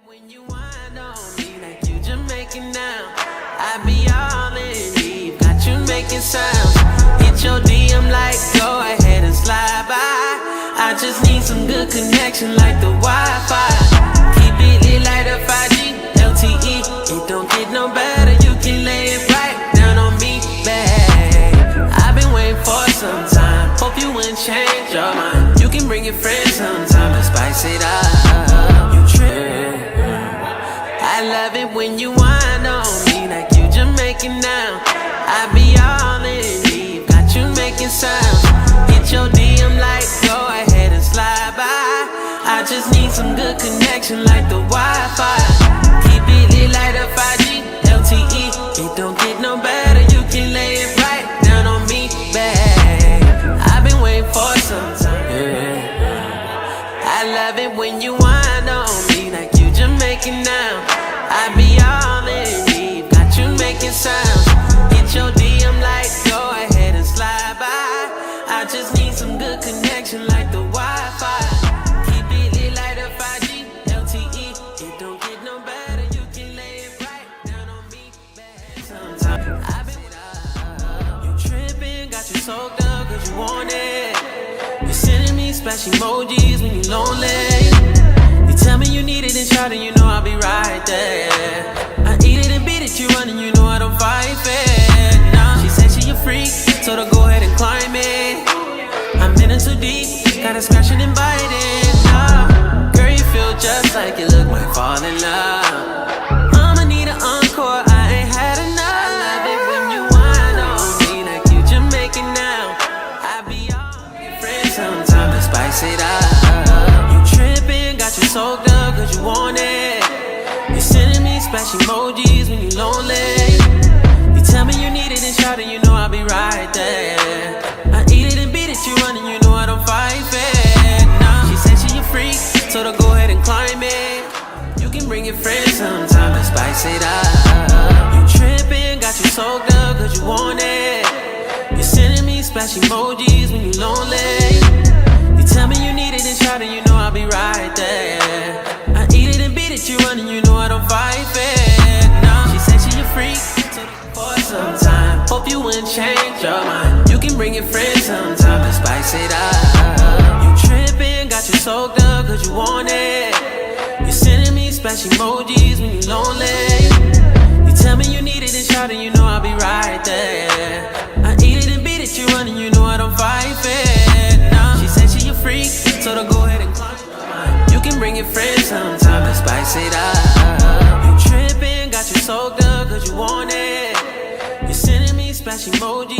When you whine on me like you Jamaican now, I be all in deep, got you making sounds. Hit your DM like go ahead and slide by. I just need some good connection like the Wi-Fi. Keep it lit like a 5G, LTE. It don't get no better, you can lay it right down on me, babe. I've been waiting for some time, hope you wouldn't change your mind. You can bring your friends sometime to spice it up. You trip. I love it when you whine on me like you Jamaican now. I be all in deep, got you making sounds. Hit your DM like go ahead and slide by. I just need some good connection like the Wi-Fi. Keep it lit like a 5G, LTE. It don't get no better, you can lay it right down on me, babe. I've been waiting for some time, yeah. I love it when you whine on me like you Jamaican now. I be all in deep, got you making sounds. Hit your DM like go ahead and slide by. I just need some good connection like the Wi-Fi. Keep it lit like a 5G, LTE. It don't get no better, you can lay it right down on me, babe. Sometimes I've been you tripping, got you soaked up cause you want it. You're sending me splash emojis when you lonely. Tell me you need it and shout it, you know I'll be right there. I eat it and beat it, you running, you know I don't fight fair. Nah, she said she a freak, told her go ahead and climb it. I'm in it too deep, got her scratching and biting. Nah, girl you feel just like you look might fall in love. I'ma need an encore, I ain't had enough. I love it when you whine on me like you Jamaican now. I be all your friends sometimes to spice it up. Got you soaked up cause you want it. You're sending me splash emojis when you lonely. You tell me you need it and shout it, you know I'll be right there. I eat it and beat it, you running, you know I don't fight fair. Nah, she said she a freak, told her go ahead and climb it. You can bring your friends sometime to spice it up. You tripping, got you soaked up cause you want it. You're sending me splash emojis when you lonely. Tell me you need it and shout it, you know I'll be right there. I eat it and beat it, you running, you know I don't fight fair. No, she said she a freak, for some time. Hope you wouldn't change your mind. You can bring your friends sometime to spice it up. You tripping, got you soaked up cause you want it. You're sending me splash emojis when you lonely. You tell me you need it and shout it, you know I'll be right there. I eat it and beat it, you running, you know I don't fight fair. Freak, told her go ahead and climb. You can bring your friends sometime to spice it up. You tripping, got you soaked up cause you want it. You're sending me splash emojis.